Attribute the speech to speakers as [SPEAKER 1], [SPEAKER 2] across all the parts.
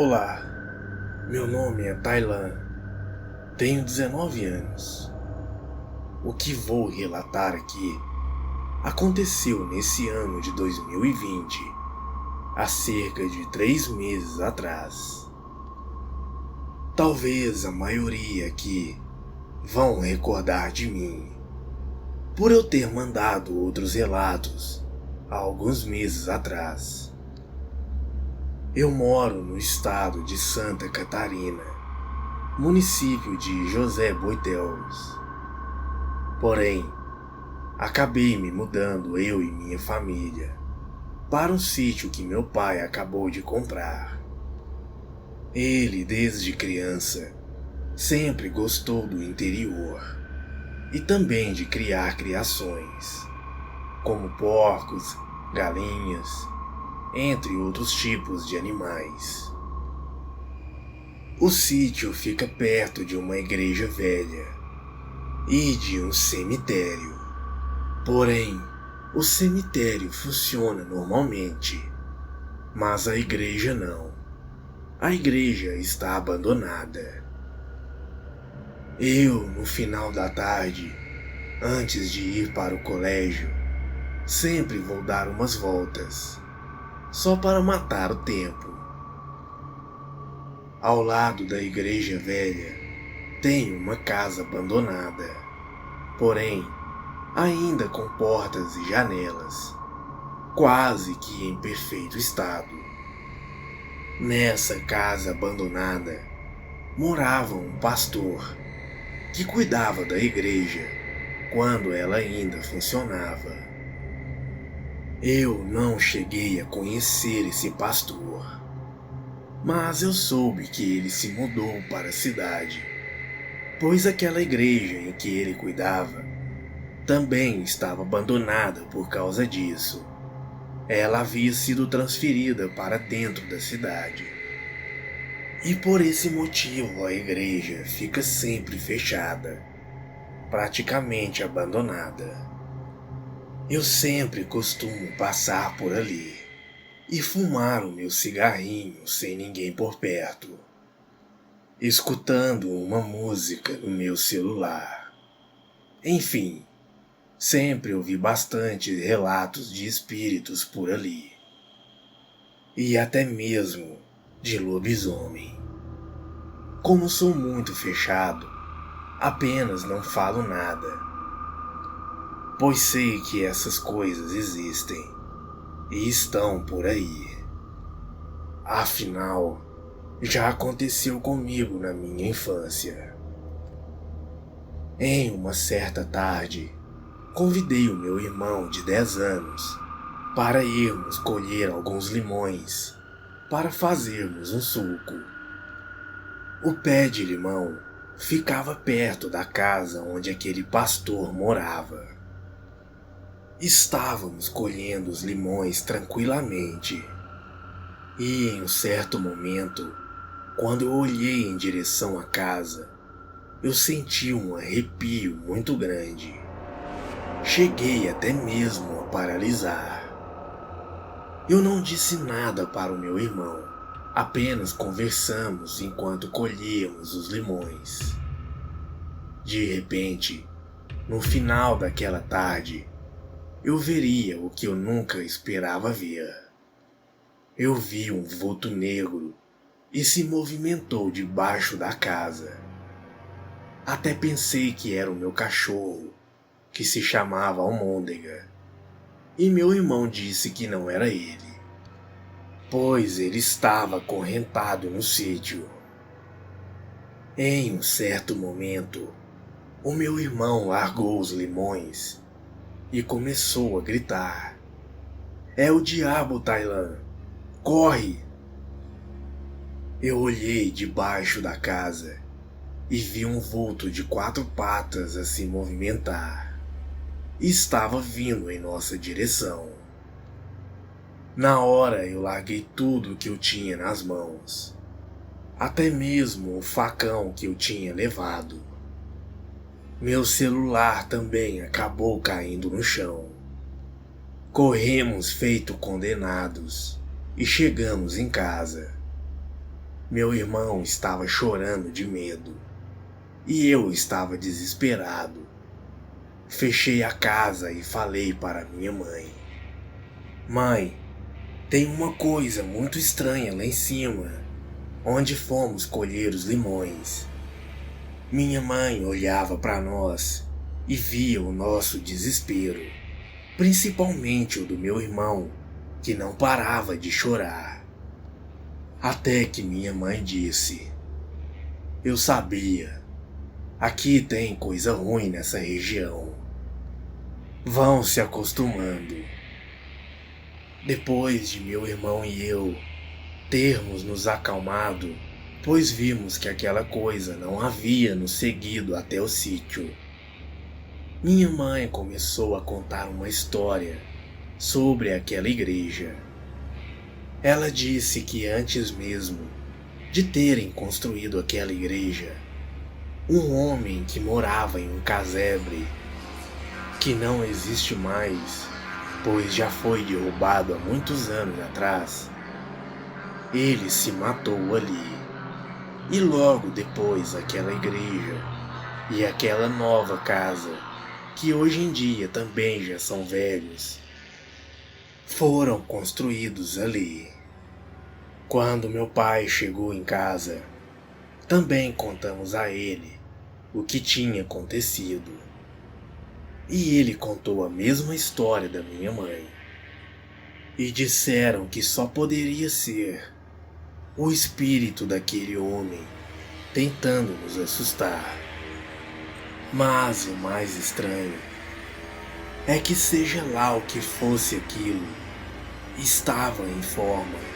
[SPEAKER 1] Olá, meu nome é Tailan, tenho 19 anos. O que vou relatar aqui aconteceu nesse ano de 2020, há cerca de 3 meses atrás. Talvez a maioria aqui vão recordar de mim, por eu ter mandado outros relatos há alguns meses atrás. Eu moro no estado de Santa Catarina, município de José Boitelos. Porém, acabei me mudando eu e minha família para um sítio que meu pai acabou de comprar. Ele, desde criança, sempre gostou do interior e também de criar criações, como porcos, galinhas, entre outros tipos de animais. O sítio fica perto de uma igreja velha e de um cemitério. Porém, o cemitério funciona normalmente, mas a igreja não. A igreja está abandonada. Eu, no final da tarde, antes de ir para o colégio, sempre vou dar umas voltas, só para matar o tempo. Ao lado da igreja velha, tem uma casa abandonada, porém, ainda com portas e janelas, quase que em perfeito estado. Nessa casa abandonada, morava um pastor que cuidava da igreja quando ela ainda funcionava. Eu não cheguei a conhecer esse pastor, mas eu soube que ele se mudou para a cidade, pois aquela igreja em que ele cuidava também estava abandonada por causa disso. Ela havia sido transferida para dentro da cidade. E por esse motivo a igreja fica sempre fechada, praticamente abandonada. Eu sempre costumo passar por ali e fumar o meu cigarrinho sem ninguém por perto, escutando uma música no meu celular. Enfim, sempre ouvi bastante relatos de espíritos por ali, e até mesmo de lobisomem. Como sou muito fechado, apenas não falo nada, pois sei que essas coisas existem e estão por aí. Afinal, já aconteceu comigo na minha infância. Em uma certa tarde, convidei o meu irmão de 10 anos para irmos colher alguns limões para fazermos um suco. O pé de limão ficava perto da casa onde aquele pastor morava. Estávamos colhendo os limões tranquilamente, e em um certo momento, quando eu olhei em direção à casa, eu senti um arrepio muito grande. Cheguei até mesmo a paralisar. Eu não disse nada para o meu irmão, apenas conversamos enquanto colhíamos os limões. De repente, no final daquela tarde, eu veria o que eu nunca esperava ver. Eu vi um vulto negro e se movimentou debaixo da casa. Até pensei que era o meu cachorro, que se chamava Almôndega, e meu irmão disse que não era ele, pois ele estava acorrentado no sítio. Em um certo momento, o meu irmão largou os limões e começou a gritar: "É o diabo, Tailan! Corre!" Eu olhei debaixo da casa e vi um vulto de 4 patas a se movimentar. Estava vindo em nossa direção. Na hora eu larguei tudo que eu tinha nas mãos, até mesmo o facão que eu tinha levado. Meu celular também acabou caindo no chão. Corremos feito condenados e chegamos em casa. Meu irmão estava chorando de medo e eu estava desesperado. Fechei a casa e falei para minha mãe: Mãe, tem uma coisa muito estranha lá em cima, onde fomos colher os limões. Minha mãe olhava para nós e via o nosso desespero, principalmente o do meu irmão, que não parava de chorar. Até que minha mãe disse: Eu sabia, aqui tem coisa ruim nessa região. Vão se acostumando. Depois de meu irmão e eu termos nos acalmado, pois vimos que aquela coisa não havia nos seguido até o sítio, minha mãe começou a contar uma história sobre aquela igreja. Ela disse que antes mesmo de terem construído aquela igreja, um homem que morava em um casebre, que não existe mais, pois já foi derrubado há muitos anos atrás, ele se matou ali. E logo depois aquela igreja e aquela nova casa, que hoje em dia também já são velhos, foram construídos ali. Quando meu pai chegou em casa, também contamos a ele o que tinha acontecido. E ele contou a mesma história da minha mãe. E disseram que só poderia ser o espírito daquele homem tentando nos assustar. Mas o mais estranho é que, seja lá o que fosse aquilo, estava em forma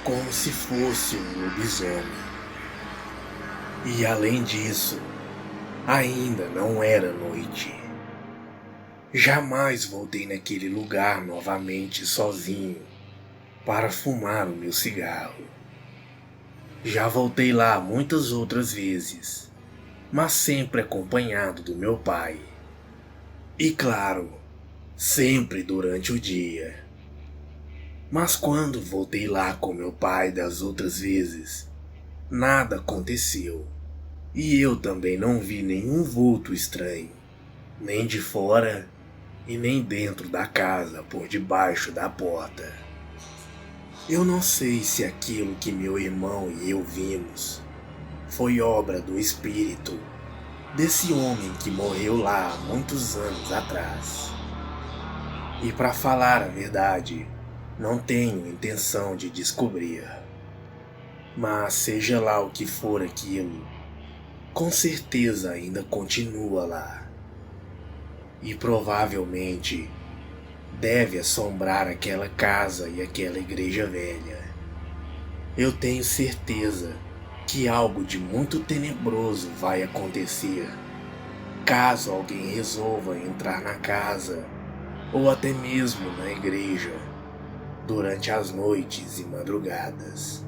[SPEAKER 1] como se fosse um lobisomem. E além disso, ainda não era noite. Jamais voltei naquele lugar novamente sozinho para fumar o meu cigarro. Já voltei lá muitas outras vezes, mas sempre acompanhado do meu pai. E claro, sempre durante o dia. Mas quando voltei lá com meu pai das outras vezes, nada aconteceu. E eu também não vi nenhum vulto estranho, nem de fora e nem dentro da casa por debaixo da porta. Eu não sei se aquilo que meu irmão e eu vimos foi obra do espírito desse homem que morreu lá há muitos anos atrás. E para falar a verdade, não tenho intenção de descobrir. Mas seja lá o que for aquilo, com certeza ainda continua lá. E provavelmente deve assombrar aquela casa e aquela igreja velha. Eu tenho certeza que algo de muito tenebroso vai acontecer caso alguém resolva entrar na casa ou até mesmo na igreja durante as noites e madrugadas.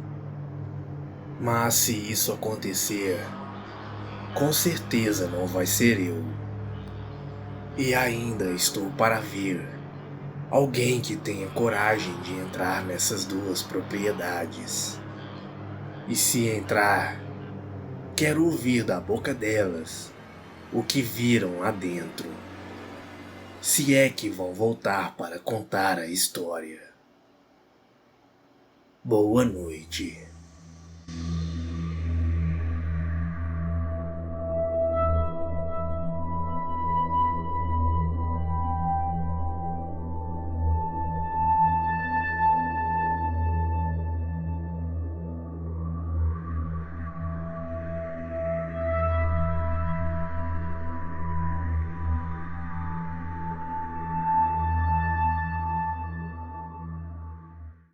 [SPEAKER 1] Mas se isso acontecer, com certeza não vai ser eu. E ainda estou para ver alguém que tenha coragem de entrar nessas duas propriedades. E se entrar, quero ouvir da boca delas o que viram lá dentro. Se é que vão voltar para contar a história. Boa noite.